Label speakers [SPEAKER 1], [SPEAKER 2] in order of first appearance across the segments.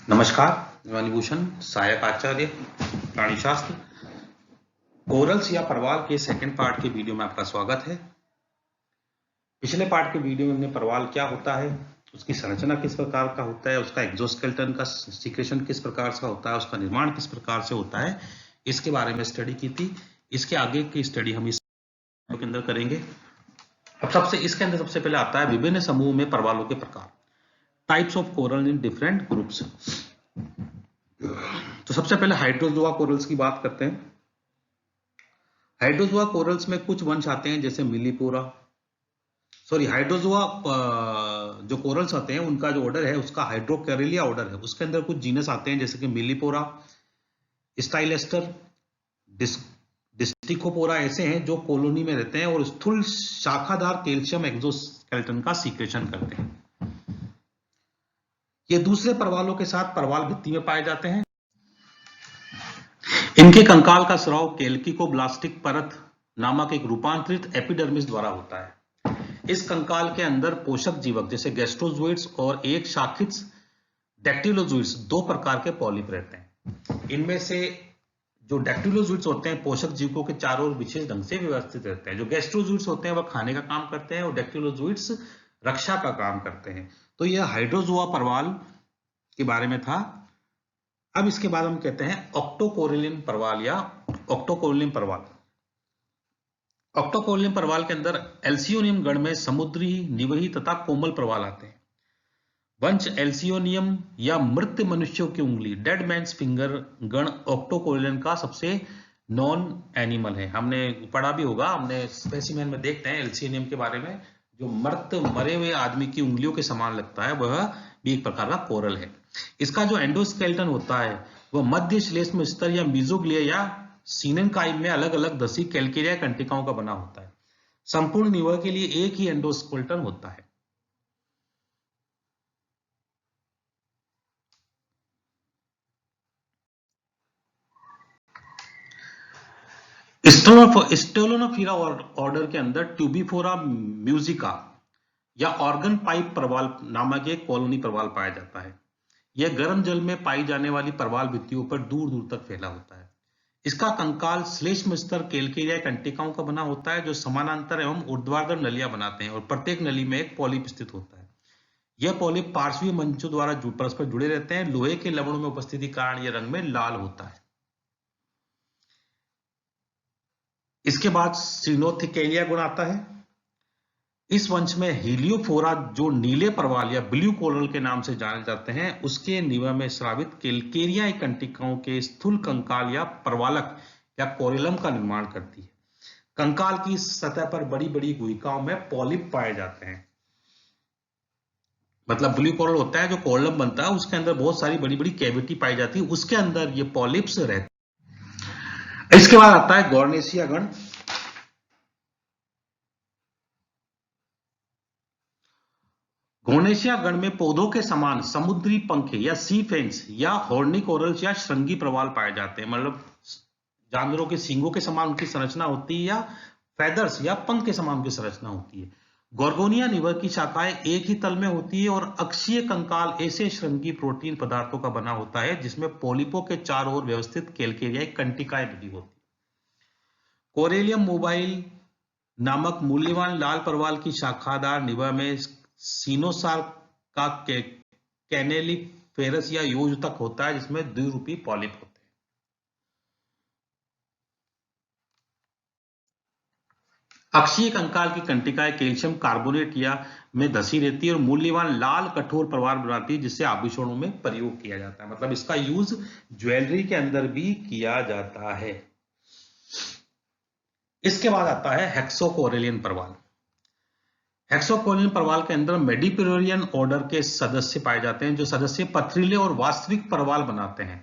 [SPEAKER 1] नमस्कार। वाणिभूषण सहायक आचार्य प्राणीशास्त्र कोरल्स या परवाल के सेकंड पार्ट के वीडियो में आपका स्वागत है। पिछले पार्ट के वीडियो में हमने परवाल क्या होता है, उसकी संरचना किस प्रकार का होता है, उसका एक्सोस्केलेटन का सीक्रेशन किस प्रकार से होता है, उसका निर्माण किस प्रकार से होता है, इसके बारे में स्टडी की थी। इसके आगे की स्टडी हम इस के अंदर करेंगे। अब इसके अंदर सबसे पहले आता है विभिन्न समूह में परवालों के प्रकार, types of coral in different groups. तो सबसे पहले हाइड्रोजोआ कोरल्स की बात करते हैं। हाइड्रोजोआ कोरल्स में कुछ वंश आते हैं जैसे मिलीपोरा, हाइड्रोजोआ जो कोरल्स आते हैं उनका जो ऑर्डर है उसका हाइड्रोकैरिलिया ऑर्डर है। उसके अंदर कुछ जीनस आते हैं जैसे कि मिलीपोरा, स्टाइलेस्टर, डिस्टिकोपोरा ऐसे हैं जो कॉलोनी में रहते हैं और स्थूल शाखादार कैल्शियम एक्सोस्केलेटन का सीक्रेशन करते हैं। ये दूसरे परवालों के साथ परवाल भित्ति में पाए जाते हैं। इनके कंकाल का स्राव कैल्किकोब्लास्टिक परत नामक एक रूपांतरित एपिडर्मिस द्वारा होता है। इस कंकाल के अंदर पोषक जीवक जैसे गैस्ट्रोजोइड्स और एक शाखित डैक्टिलोजोइड्स दो प्रकार के पॉलिप रहते हैं। इनमें से जो डैक्टिलोजोइड्स होते हैं पोषक जीवकों के चारों ओर विशेष ढंग से व्यवस्थित रहते हैं। जो गैस्ट्रोजोइड्स होते हैं वह खाने का काम करते हैं और डैक्टिलोजोइड्स रक्षा का काम करते हैं। तो यह हाइड्रोजोआ परवाल के बारे में था। अब इसके बाद हम कहते हैं ऑक्टोकोरिलियन परवाल या ऑक्टोकोरिलियन परवाल। ऑक्टोकोरिलियन परवाल के अंदर एल्सियोनियम गण में समुद्री, निवही तथा कोमल परवाल आते हैं। वंश एल्सियोनियम या मृत मनुष्यों की उंगली, डेड मैन्स फिंगर गण ऑक्टोकोरिलियन का सबसे नॉन एनिमल है। हमने पढ़ा भी होगा, हमने स्पेसिमेन में देखते हैं एल्सियोनियम के बारे में, जो मरे हुए आदमी की उंगलियों के समान लगता है, वह भी एक प्रकार का कोरल है। इसका जो एंडोस्केलेटन होता है वह मध्य श्लेष्म स्तर या मीजोग्लिया या सीनेनकाइम में अलग अलग दसी कैल्केरिया कंटिकाओं का बना होता है। संपूर्ण निवह के लिए एक ही एंडोस्केलेटन होता है। स्टेलोनोफिरा ऑर्डर के अंदर ट्यूबिफोरा म्यूजिका या ऑर्गन पाइप परवाल नामक एक कॉलोनी परवाल पाया जाता है। यह गर्म जल में पाई जाने वाली परवाल भित्तियों पर दूर दूर तक फैला होता है। इसका कंकाल श्लेष्म स्तर कैल्केरिया कंटिकाओं का बना होता है जो समानांतर एवं ऊर्ध्वाधर नलियां बनाते हैं और प्रत्येक नली में एक पॉलिप स्थित होता है। यह पॉलिप पार्श्वीय मंचों द्वारा परस्पर जुड़े रहते हैं। लोहे के लवणों में उपस्थिति कारण यह रंग में लाल होता है। इसके बाद सिनोथिकेलिया गुण आता है। इस वंश में हीलियोफोरा जो नीले परवाल या ब्लू कोरल के नाम से जाने जाते हैं, उसके निवह में स्रावित कैल्केरिया कंटिकाओं के स्थूल कंकाल या परवालक या कोरिलम का निर्माण करती है। कंकाल की सतह पर बड़ी बड़ी गुहिकाओं में पॉलिप पाए जाते हैं। मतलब ब्लू कोरल होता है जो कोरलम बनता है, उसके अंदर बहुत सारी बड़ी बड़ी कैविटी पाई जाती है, उसके अंदर ये पॉलिप्स रहते हैं। इसके बाद आता है गॉर्नेसिया गण। गॉर्नेसिया गण में पौधों के समान समुद्री पंखे या सी फेंस या हॉर्नी कोरल्स या श्रृंगी प्रवाल पाए जाते हैं। मतलब जानवरों के सींगों के समान उनकी संरचना होती है या फेदर्स या पंख के समान उनकी संरचना होती है। गॉर्गोनिया निवह की शाखाएं एक ही तल में होती है और अक्षीय कंकाल ऐसे श्रृंगी प्रोटीन पदार्थों का बना होता है जिसमें पॉलिपों के चारों ओर व्यवस्थित कैल्केरियाई कंटिकाएं बनी होती है। कोरेलियम मोबाइल नामक मूल्यवान लाल परवाल की शाखादार निवह में सीनोसार का कैनेलिफेरस या योजतक होता है जिसमें द्विरूपी पॉलिप होते हैं। अक्षीय कंकाल की कंटिकाएं कैल्शियम कार्बोनेट या में धसी रहती है और मूल्यवान लाल कठोर परवाल बनाती है जिससे आभूषणों में प्रयोग किया जाता है। मतलब इसका यूज ज्वेलरी के अंदर भी किया जाता है। इसके बाद आता है हेक्सोकोरिलियन परवाल। हेक्सोकोरिलियन परवाल के अंदर मेडिपेरेनियन ऑर्डर के सदस्य पाए जाते हैं। जो सदस्य पथरीले और वास्तविक परवाल बनाते हैं।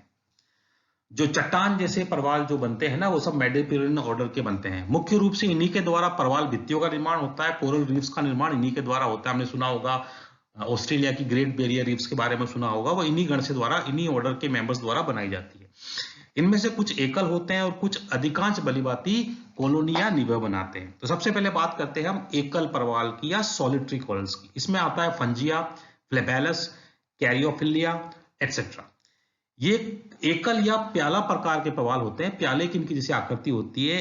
[SPEAKER 1] जो चट्टान जैसे परवाल जो बनते हैं ना, वो सब मेडिपेरेनियन ऑर्डर के बनते हैं। मुख्य रूप से इन्हीं के द्वारा परवाल भित्तियों का निर्माण होता है। कोरल रीफ्स का निर्माण इन्हीं के द्वारा होता है। हमने सुना होगा ऑस्ट्रेलिया की ग्रेट बैरियर रीफ्स के बारे में सुना होगा, वो इन्हीं गण से द्वारा, इन्हीं ऑर्डर के मेंबर्स द्वारा बनाई जाती है। इनमें से कुछ एकल होते हैं और कुछ अधिकांश बलिभाती कॉलोनियां निवह बनाते हैं। तो सबसे पहले बात करते हैं हम एकल परवाल की या सॉलिटरी कोरल्स की। इसमें आता है फंजिया, फ्लेबेलस, कैरियोफिलिया, एटसेट्रा। ये एकल या प्याला प्रकार के प्रवाल होते हैं। प्याले की इनकी जैसी आकृति होती है।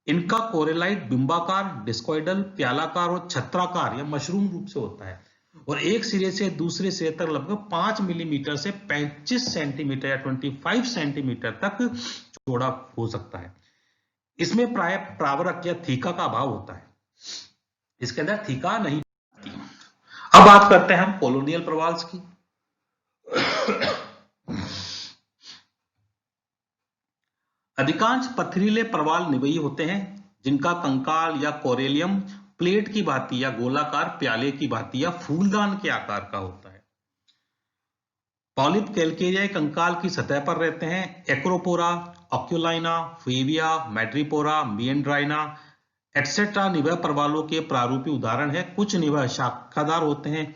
[SPEAKER 1] इनका कोरेलाइट बिंबाकार, डिस्कोइडल, प्यालाकार और छत्राकार या मशरूम रूप से होता है और एक सिरे से दूसरे सिरे तक लगभग 5 मिलीमीटर से 25 सेंटीमीटर या 25 सेंटीमीटर तक चौड़ा हो सकता है। इसमें प्राय प्रावरक या थीका का अभाव होता है। इसके अंदर थीका नहीं होती। अब बात करते हैं हम कॉलोनियल प्रवाल्स की। अधिकांश पथरीले प्रवाल निवयी होते हैं जिनका कंकाल या कोरेलियम प्लेट की भांति या गोलाकार प्याले की भांति या फूलदान के आकार का होता है। पॉलिप कैलकेरियाई कंकाल की सतह पर रहते हैं। एक्रोपोरा, ऑक्यूलाइना, फेविया, मैड्रिपोरा, मिएंड्राइना एटसेट्रा निवह प्रवालों के प्रारूपी उदाहरण है। कुछ निवह शाखादार होते हैं।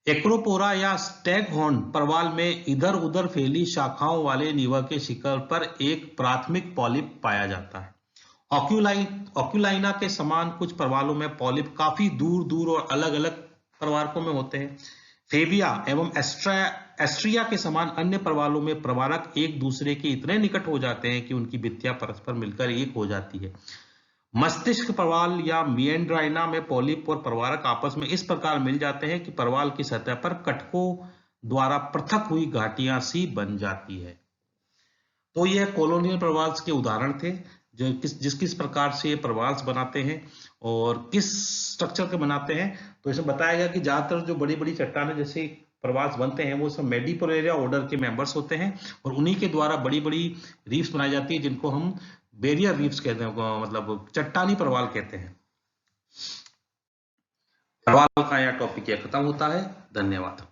[SPEAKER 1] एक्रोपोरा या स्टैगहॉर्न प्रवाल में इधर उधर फैली शाखाओं वाले निवह के शिखर पर एक प्राथमिक पॉलिप पाया जाता है। ऑक्यूलाइना के समान कुछ प्रवालों में पॉलिप काफी दूर दूर और अलग अलग प्रवारकों में होते हैं। फेबिया एवं एस्ट्रिया के समान अन्य प्रवालों में प्रवारक एक दूसरे के इतने निकट हो जाते हैं कि उनकी भित्तियां परस्पर मिलकर एक हो जाती है। मस्तिष्क प्रवाल या मिएंड्राइना में पॉलिप और प्रवारक आपस में इस प्रकार मिल जाते हैं कि प्रवाल की सतह पर कटकों द्वारा पृथक हुई घाटियां सी बन जाती है। तो यह कॉलोनियल प्रवाल्स के उदाहरण थे जो किस प्रकार से ये प्रवाल्स बनाते हैं और किस स्ट्रक्चर के बनाते हैं। तो इसमें बताया गया कि ज्यादातर जो बड़ी बड़ी चट्टानें जैसे प्रवाल्स बनते हैं वो सब मेडिपोलेरिया ऑर्डर के मेंबर्स होते हैं और उन्हीं के द्वारा बड़ी बड़ी रीफ्स बनाई जाती है जिनको हम बैरियर रीफ्स कहते हैं, मतलब चट्टानी प्रवाल कहते हैं। प्रवाल का यह टॉपिक खत्म होता है। धन्यवाद।